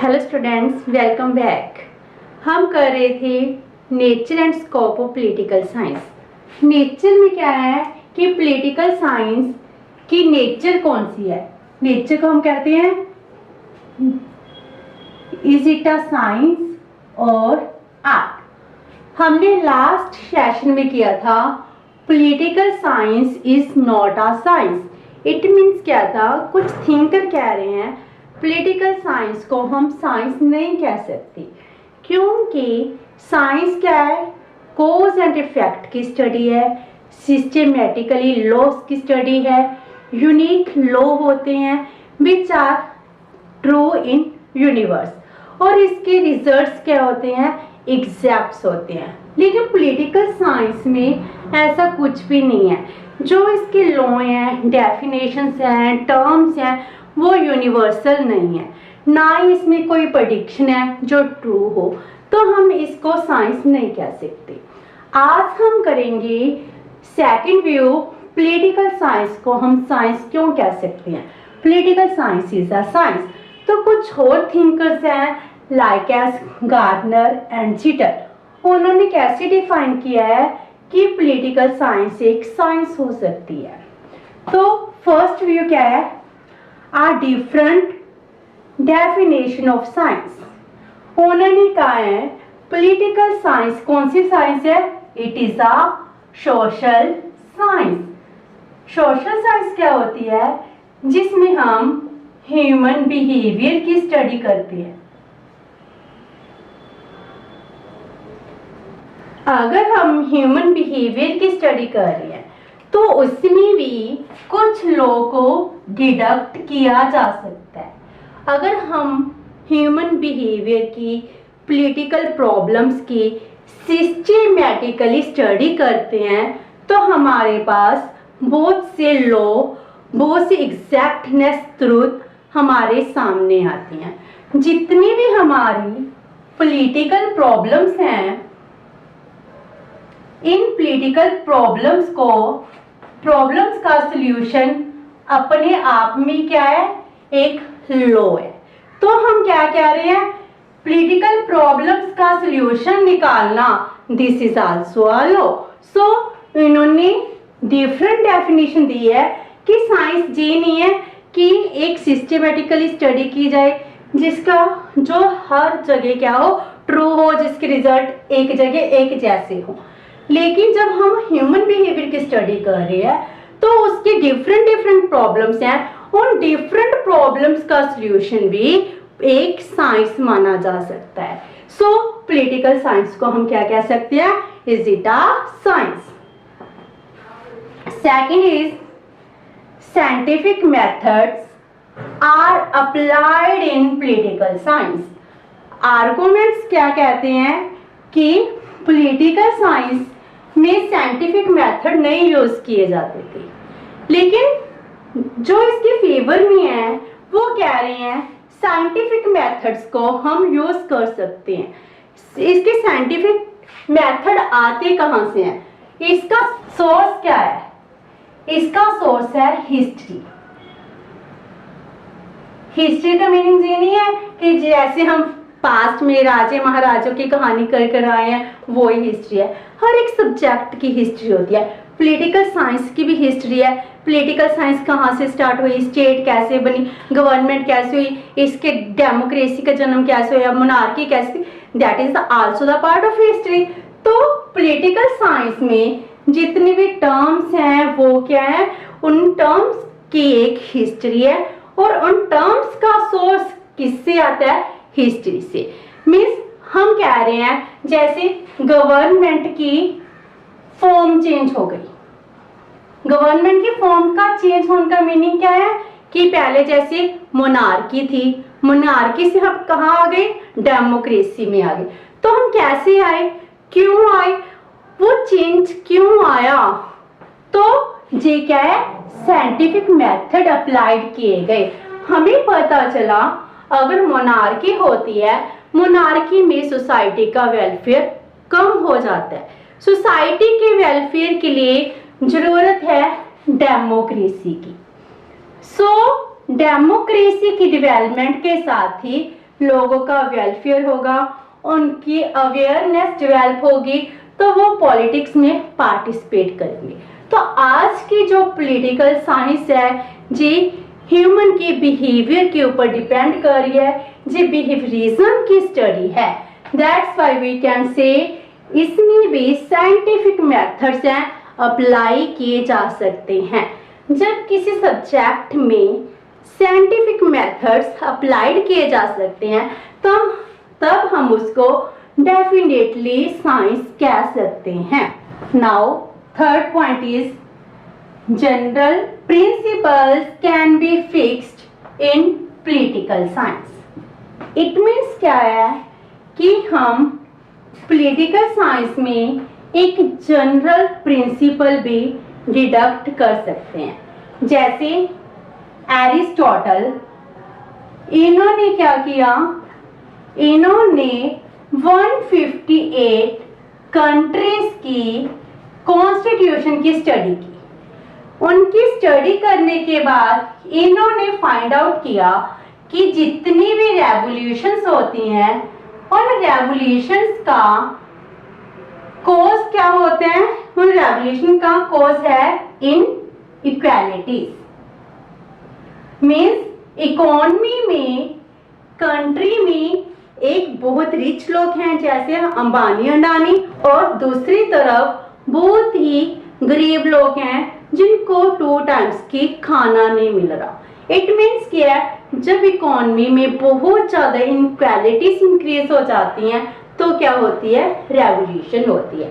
Hello students, welcome back. हम कर रहे थे nature and scope of political science. Nature में क्या है कि पॉलिटिकल साइंस की नेचर कौन सी है। नेचर को हम कहते हैं इज इट अ साइंस और आर्ट। हमने लास्ट सेशन में किया था political science is not a science. It means क्या था, कुछ थिंकर कह रहे हैं पॉलिटिकल साइंस को हम साइंस नहीं कह सकते, क्योंकि साइंस क्या है, कॉज एंड इफेक्ट की स्टडी है, सिस्टमेटिकली लॉस की स्टडी है, यूनिक लॉ होते हैं which are true in universe, और इसके रिजल्ट्स क्या होते हैं, एग्जैक्ट्स होते हैं। लेकिन पॉलिटिकल साइंस में ऐसा कुछ भी नहीं है। जो इसके लॉ हैं, डेफिनेशंस हैं, टर्म्स हैं, वो यूनिवर्सल नहीं है, ना ही इसमें कोई प्रेडिक्शन है जो ट्रू हो, तो हम इसको साइंस नहीं कह सकते। आज हम करेंगे सेकंड व्यू, पॉलिटिकल साइंस को हम साइंस क्यों कह सकते हैं। Political science is a science. तो कुछ और थिंकर्स हैं लाइक एस गार्डनर एंड जीटर, उन्होंने कैसे डिफाइन किया है कि पॉलिटिकल साइंस एक साइंस हो सकती है। तो फर्स्ट व्यू क्या है, a different definition of science। उन्होंने कहा है पॉलिटिकल साइंस कौन सी साइंस है, it is a social science. Social science क्या होती है, जिसमें हम ह्यूमन बिहेवियर की स्टडी करते हैं। अगर हम ह्यूमन बिहेवियर की स्टडी कर रहे हैं तो उसमें भी कुछ लॉ को डिडक्ट किया जा सकता है। अगर हम ह्यूमन बिहेवियर की, पॉलिटिकल प्रॉब्लम्स की सिस्टमैटिकली स्टडी करते हैं तो हमारे पास बहुत से लॉ, बहुत सी एग्जैक्टनेस ट्रूथ हमारे सामने आती हैं। जितनी भी हमारी पॉलिटिकल प्रॉब्लम्स हैं, इन पॉलिटिकल प्रॉब्लम्स का सल्यूशन अपने आप में क्या है, एक लॉ है। तो हम क्या कह रहे हैं, पॉलिटिकल प्रॉब्लम्स का सल्यूशन निकालना, this is also a law. So इन्होंने डिफरेंट डेफिनेशन दी है कि साइंस ये नहीं है कि एक सिस्टमेटिकली स्टडी की जाए जिसका जो हर जगह क्या हो, ट्रू हो, जिसके रिजल्ट एक जगह एक जैसे हो। लेकिन जब हम ह्यूमन बिहेवियर की स्टडी कर रहे हैं तो उसके डिफरेंट प्रॉब्लम्स हैं, उन डिफरेंट प्रॉब्लम्स का सॉल्यूशन भी एक साइंस माना जा सकता है। सो पॉलिटिकल साइंस को हम क्या कह सकते हैं, is it a science. Second is scientific methods are applied in political science. Arguments क्या कहते हैं कि पॉलिटिकल साइंस में साइंटिफिक मेथड नहीं यूज किए जाते थे, लेकिन जो इसके फेवर में है वो कह रहे हैं साइंटिफिक मेथड्स को हम यूज कर सकते हैं। इसके साइंटिफिक मेथड आते कहां से हैं, इसका सोर्स क्या है, इसका सोर्स है हिस्ट्री। हिस्ट्री का मीनिंग ये नहीं है कि जैसे हम पास्ट में राजे महाराजों की कहानी कर कर आए हैं वो ही हिस्ट्री है। हर एक सब्जेक्ट की हिस्ट्री होती है। पॉलिटिकल साइंस की भी हिस्ट्री है। पॉलिटिकल साइंस कहाँ से स्टार्ट हुई, स्टेट कैसे बनी, गवर्नमेंट कैसे हुई, इसके डेमोक्रेसी का जन्म कैसे हुआ, मोनार्की कैसे, that is also the part of history. तो पॉलिटिकल साइंस में जितने भी टर्म्स हैं वो क्या है, उन टर्म्स की एक हिस्ट्री है, और उन टर्म्स का सोर्स किससे आता है, हिस्ट्री से। मीन्स हम कह रहे हैं जैसे गवर्नमेंट की फॉर्म चेंज हो गई। गवर्नमेंट की फॉर्म का चेंज होने का मीनिंग क्या है कि पहले जैसे मोनार्की थी, मोनार्की से हम कहाँ आ गए, डेमोक्रेसी में आ गए। तो हम कैसे आए, क्यों आए, वो चेंज क्यों आया, तो ये क्या है, साइंटिफिक मेथड अप्लाइड किए गए। हमें पता चला अगर मोनार्की होती है, मोनार्की में सोसाइटी का वेलफेयर कम हो जाता है। सोसाइटी के वेलफेयर के लिए जरूरत है डेमोक्रेसी की। सो डेमोक्रेसी की डेवलपमेंट के साथ ही लोगों का वेलफेयर होगा, उनकी अवेयरनेस डेवलप होगी, तो वो पॉलिटिक्स में पार्टिसिपेट करेंगे। तो आज की जो पॉलिटिकल साइंस है जी ह्यूमन के बिहेवियर के ऊपर डिपेंड कर रही है, जी बिहेवियरिज्म की स्टडी है। That's why we can say इसमें भी साइंटिफिक मेथड्स हैं अप्लाई किए जा सकते हैं। जब किसी सब्जेक्ट में साइंटिफिक मेथड्स अप्लाइड किए जा सकते हैं तब हम उसको डेफिनेटली साइंस कह सकते हैं। Now third point is general principles can be fixed in political science. It means क्या है कि हम पॉलिटिकल साइंस में एक जनरल प्रिंसिपल भी डिडक्ट कर सकते हैं। जैसे एरिस्टोटल, इन्होंने क्या किया, इन्होंने 158 कंट्रीज की कॉन्स्टिट्यूशन की स्टडी की। उनकी स्टडी करने के बाद इन्होंने फाइंड आउट किया कि जितनी भी रेवोल्यूशंस होती हैं उन रेवोल्यूशंस का कॉज क्या होते हैं, उन रेवोल्यूशन का कॉज है इन इक्वालिटीज। मीन्स इकोनॉमी में कंट्री में एक बहुत रिच लोग हैं जैसे अंबानी अडानी, और दूसरी तरफ बहुत ही गरीब लोग हैं जिनको 2 टाइम्स की खाना नहीं मिल रहा। इट मीन्स क्या है, जब इकोनॉमी में बहुत ज्यादा इनक्वालिटीज इंक्रीज हो जाती हैं तो क्या होती है, रेवोल्यूशन होती है।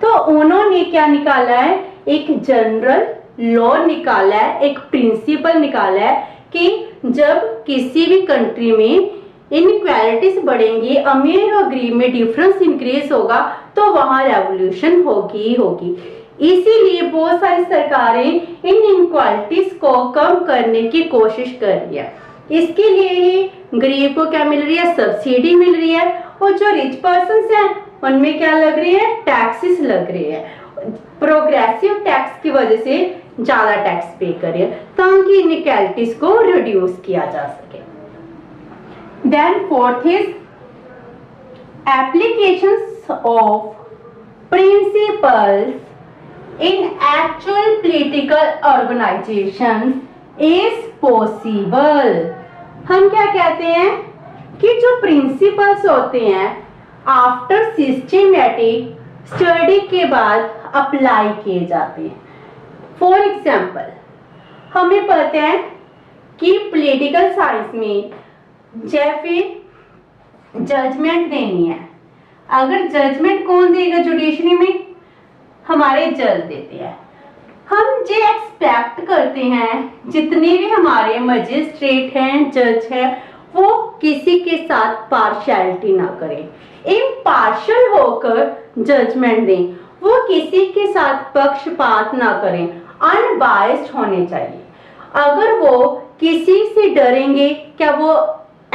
तो उन्होंने क्या निकाला है, एक जनरल लॉ निकाला है, एक प्रिंसिपल निकाला है कि जब किसी भी कंट्री में इनक्वालिटीज बढ़ेंगी, अमीर और गरीब में डिफरेंस इंक्रीज होगा, तो वहां रेवोल्यूशन होगी होगी। इसीलिए बहुत सारी सरकारें इन इनक्वालिटीज को कम करने की कोशिश कर रही है। इसके लिए ही गरीब को क्या मिल रही है, सब्सिडी मिल रही है, और जो रिच पर्सन हैं उनमें क्या लग रही है, टैक्सेस लग रही है। प्रोग्रेसिव टैक्स की वजह से ज्यादा टैक्स पे करे ताकि इनइक्वालिटीज को रिड्यूस किया जा सके। Then fourth is applications of principles in actual political organizations is possible। हम क्या कहते हैं कि जो प्रिंसिपल्स होते हैं आफ्टर सिस्टेमेटिक स्टडी के बाद अप्लाई किए जाते हैं। फॉर एग्जाम्पल हमें पता है कि पॉलिटिकल साइंस में जैसे जजमेंट देनी है, अगर जजमेंट कौन देगा जुडिशरी में, हमारे जज देते हैं। हम ये एक्सपेक्ट करते हैं जितने भी हमारे मजिस्ट्रेट हैं, जज हैं, वो किसी के साथ पार्शियलिटी ना करें, इम्पार्शियल होकर जजमेंट दें, वो किसी के साथ पक्षपात ना करें, अनबायस्ड होने चाहिए। अगर वो किसी से डरेंगे क्या वो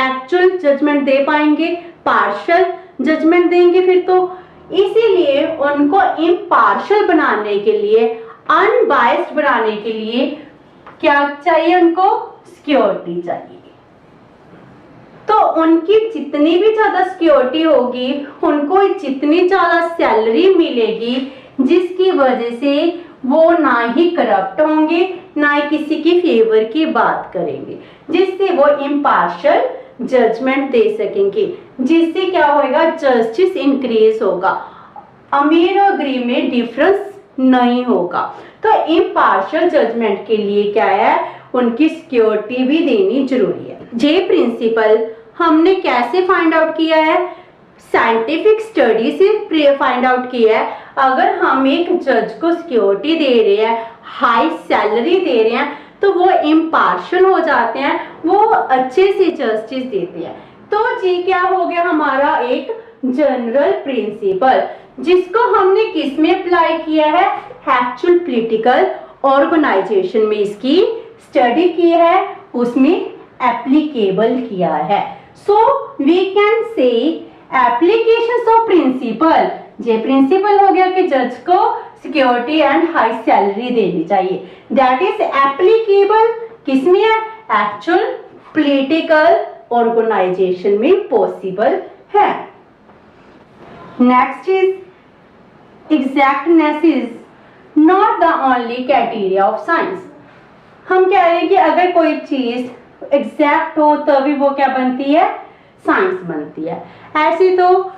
एक्चुअल जजमेंट दे पाएंगे, पार्शियल जजमेंट देंगे फिर तो। इसीलिए उनको इम्पार्शियल बनाने के लिए, अनबायस्ड बनाने के लिए क्या चाहिए, उनको सिक्योरिटी चाहिए। तो उनकी जितनी भी ज्यादा सिक्योरिटी होगी, उनको जितनी ज्यादा सैलरी मिलेगी, जिसकी वजह से वो ना ही करप्ट होंगे, ना ही किसी की फेवर की बात करेंगे, जिससे वो इम्पार्शियल जजमेंट दे सकेंगे, जिससे क्या होगा, जस्टिस इंक्रीज होगा, अमीर और गरीब में डिफरेंस नहीं होगा। तो इम्पार्शियल जजमेंट के लिए क्या है, उनकी सिक्योरिटी भी देनी जरूरी है। ये प्रिंसिपल हमने कैसे फाइंड आउट किया है, साइंटिफिक स्टडी से फाइंड आउट किया है। अगर हम एक जज को सिक्योरिटी दे रहे हैं, हाई सैलरी दे रहे हैं, तो वो इम्पार्शियल हो जाते हैं, वो अच्छे से जस्टिस देते हैं। तो ये क्या हो गया, हमारा एक जनरल प्रिंसिपल, जिसको हमने किस में अप्लाई किया है, एक्चुअल पॉलिटिकल ऑर्गेनाइजेशन में इसकी स्टडी की है, उसमें एप्लीकेबल किया है। So we can say applications of principle, ये प्रिंसिपल हो गया कि जज को सिक्योरिटी एंड हाई सैलरी देनी चाहिए, दैट इज एप्लीकेबल किसमें है, एक्चुअल पॉलिटिकल ऑर्गेनाइजेशन में पॉसिबल है। Next is exactness is not the only criteria of science. हम कह रहे हैं कि अगर कोई चीज एग्जैक्ट हो तभी वो क्या बनती है, साइंस बनती है। ऐसी तो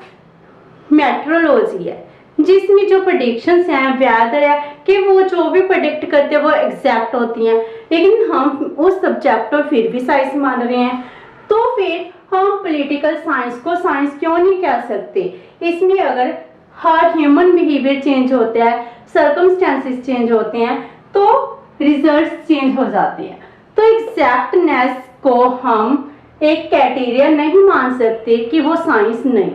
मेट्रोलॉजी है जिसमें जो प्रेडिक्शंस हैं, वेदर है, कि वो जो भी प्रेडिक्ट करते हैं वो एग्जैक्ट होती हैं, लेकिन हम उस सब्जेक्ट को फिर भी साइंस मान रहे हैं। तो फिर हम पॉलिटिकल साइंस को साइंस क्यों नहीं कह सकते? इसमें अगर हर ह्यूमन बिहेवियर चेंज होता है, सर्कमस्टेंसेस चेंज होते हैं, तो रिजल्ट्स चेंज हो जाते हैं। तो एग्जैक्टनेस को हम एक क्राइटेरिया नहीं मान सकते कि वो साइंस नहीं।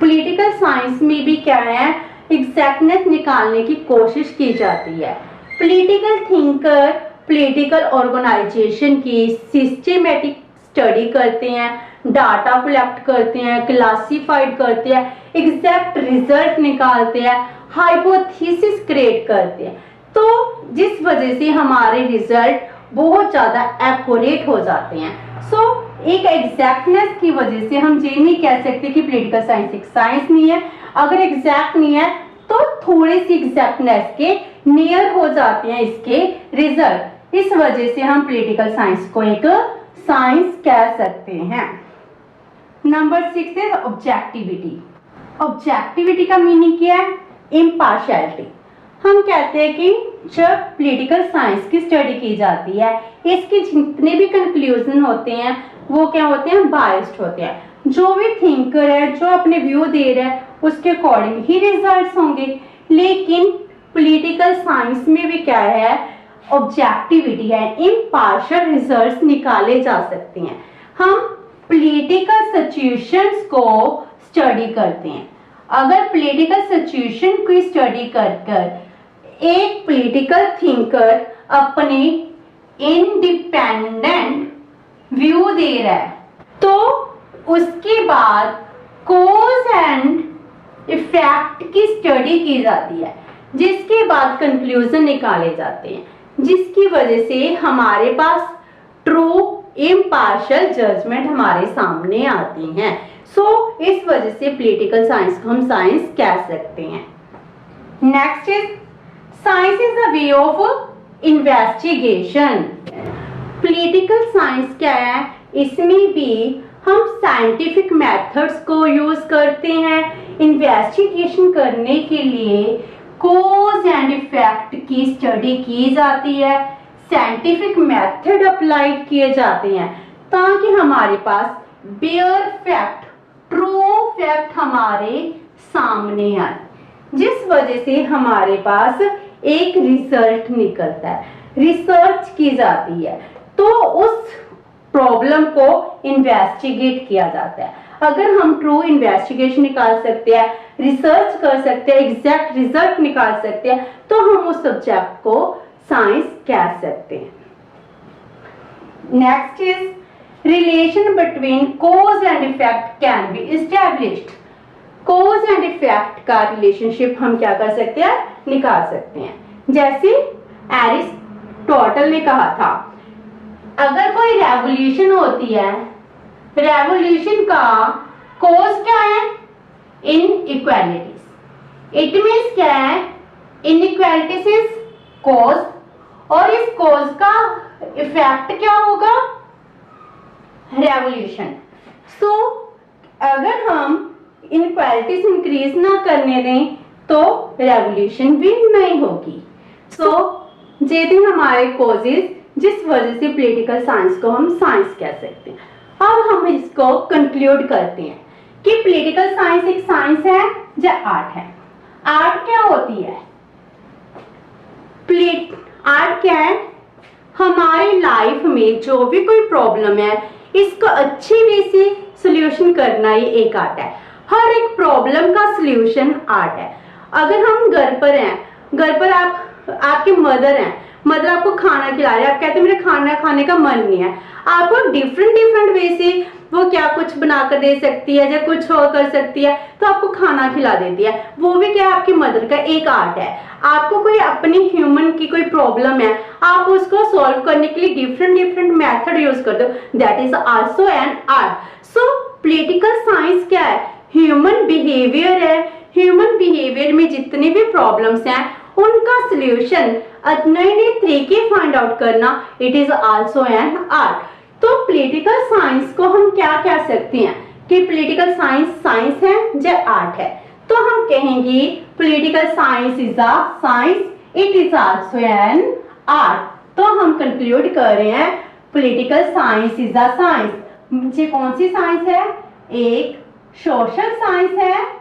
पॉलिटिकल साइंस में भी क्या है, एग्जैक्टनेस निकालने की कोशिश की जाती है। पॉलिटिकल थिंकर पॉलिटिकल ऑर्गेनाइजेशन की सिस्टमेटिक स्टडी करते हैं, डाटा कलेक्ट करते हैं, क्लासिफाइड करते हैं, एग्जैक्ट रिजल्ट निकालते हैं, हाइपोथेसिस क्रिएट करते हैं। तो जिस वजह से हमारे रिजल्ट बहुत ज़्यादा एक्यूरेट हो जाते हैं। एक एग्जैक्टनेस की वजह से हम ये नहीं कह सकते कि पॉलिटिकल साइंस एक साइंस नहीं है। अगर एग्जैक्ट नहीं है तो थोड़ी सी एग्जैक्टनेस के नियर हो जाते हैं इसके रिजल्ट। इस वजह से हम पॉलिटिकल साइंस को एक साइंस कह सकते हैं। नंबर 6 है ऑब्जेक्टिविटी। ऑब्जेक्टिविटी का मीनिंग क्या है? इम्पार्शियलिटी। हम कहते हैं कि जब पॉलिटिकल साइंस की स्टडी की जाती है, इसके जितने भी कंक्लूजन होते हैं वो क्या होते हैं, बायस्ड होते हैं। जो भी थिंकर है, जो अपने व्यू दे रहा है, उसके अकॉर्डिंग ही रिजल्ट्स होंगे। लेकिन पॉलिटिकल साइंस में भी क्या है, ऑब्जेक्टिविटी है, इम्पार्शियल रिजल्ट्स निकाले जा सकते हैं। हम पॉलिटिकल सिचुएशंस को स्टडी करते हैं। अगर पॉलिटिकल सिचुएशन की स्टडी कर एक पॉलिटिकल थिंकर अपने इंडिपेंडेंट व्यू दे रहा है, तो उसके बाद कॉज एंड इफेक्ट की स्टडी की जाती है, जिसके बाद कंक्लूजन निकाले जाते हैं, जिसकी वजह से हमारे पास ट्रू इम्पार्शियल जजमेंट हमारे सामने आती हैं। इस वजह से पॉलिटिकल साइंस को हम साइंस कह सकते हैं। Next is science is the way of investigation. Political science क्या है, इसमें भी हम साइंटिफिक मेथड्स को यूज करते हैं इन्वेस्टिगेशन करने के लिए। कॉज एंड इफेक्ट की स्टडी की जाती है, साइंटिफिक मेथड अप्लाइड किए जाते हैं, ताकि हमारे पास बेयर फैक्ट, ट्रू फैक्ट हमारे सामने आए, जिस वजह से हमारे पास एक रिजल्ट निकलता है, रिसर्च की जाती है, तो उस प्रॉब्लम को इन्वेस्टिगेट किया जाता है। अगर हम ट्रू इन्वेस्टिगेशन निकाल सकते हैं, रिसर्च कर सकते हैं, एग्जैक्ट रिजल्ट निकाल सकते हैं, तो हम उस सब्जेक्ट को साइंस कह सकते हैं। Next is relation between cause and effect can be established. Cause and effect का रिलेशनशिप हम क्या कर सकते हैं, निकाल सकते हैं। जैसे एरिस्टोटल ने कहा था, अगर कोई रेवोल्यूशन होती है, रेवोल्यूशन का कॉज क्या है, इनइक्वालिटीज। इट मींस क्या है, इनइक्वालिटीज इज कॉज, और इस कॉज का इफेक्ट क्या होगा, रेवोल्यूशन। अगर हम इनइक्वालिटीज इंक्रीज ना करने दें तो रेवोल्यूशन भी नहीं होगी। ये थे हमारे कॉजेज, जिस वजह से पॉलिटिकल साइंस को हम साइंस कह सकते हैं। अब हम इसको कंक्लूड करते हैं कि पॉलिटिकल साइंस एक साइंस है या आर्ट है। आर्ट क्या होती है, आर्ट क्या है, हमारी लाइफ में जो भी कोई प्रॉब्लम है, इसको अच्छी वे से सोल्यूशन करना ही एक आर्ट है। हर एक प्रॉब्लम का सोल्यूशन आर्ट है। अगर हम घर पर हैं, घर पर आपके मदर हैं, मदर आपको खाना खिला रहे हैं, आप कहते हैं मेरे खाना खाने का मन नहीं है, आपको डिफरेंट वे से वो क्या कुछ बनाकर दे सकती है या कुछ और कर सकती है, तो आपको खाना खिला देती है। वो भी क्या, आपकी मदर का एक आर्ट है। आपको कोई अपनी ह्यूमन की कोई प्रॉब्लम है, आप उसको सॉल्व करने के लिए डिफरेंट डिफरेंट मेथड यूज करते हो, that is also an art. So political science क्या है, ह्यूमन बिहेवियर है। ह्यूमन बिहेवियर में जितनी भी प्रॉब्लम्स हैं उनका सॉल्यूशन, नए नए तरीके फाइंड आउट करना, it is also an art. तो पॉलिटिकल साइंस को हम क्या कह सकते हैं कि पॉलिटिकल साइंस साइंस है या आर्ट है। तो हम कहेंगे political science is a science, it is also an art. तो हम कंक्लूड कर रहे हैं political science is a science. ये कौन सी साइंस है, एक सोशल साइंस है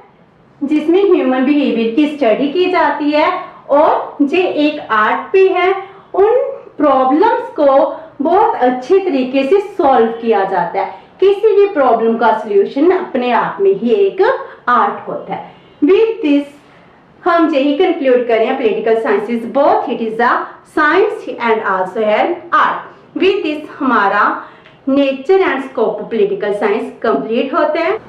जिसमें ह्यूमन बिहेवियर की स्टडी की जाती है, और ये एक आर्ट भी है। उन प्रॉब्लम्स को बहुत अच्छे तरीके से सॉल्व किया जाता है। किसी भी प्रॉब्लम का सॉल्यूशन अपने आप में ही एक आर्ट होता है। विद दिस हम यही कंक्लूड करें political science is both, it is a science and also an art. With this हमारा nature and scope of political science complete होते हैं।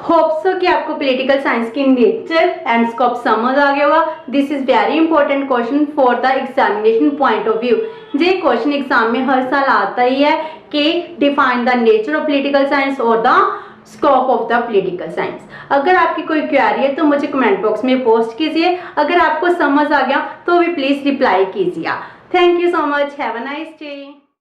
होप सो कि आपको पॉलिटिकल साइंस की नेचर एंड स्कोप समझ आ गया होगा। This is very important question for the examination point of view. ये क्वेश्चन एग्जाम में हर साल आता ही है कि define the nature of political science और the scope of the political science. अगर आपकी कोई क्वेरी है तो मुझे कमेंट बॉक्स में पोस्ट कीजिए। अगर आपको समझ आ गया तो भी प्लीज रिप्लाई कीजिए। Thank you so much, have a nice day.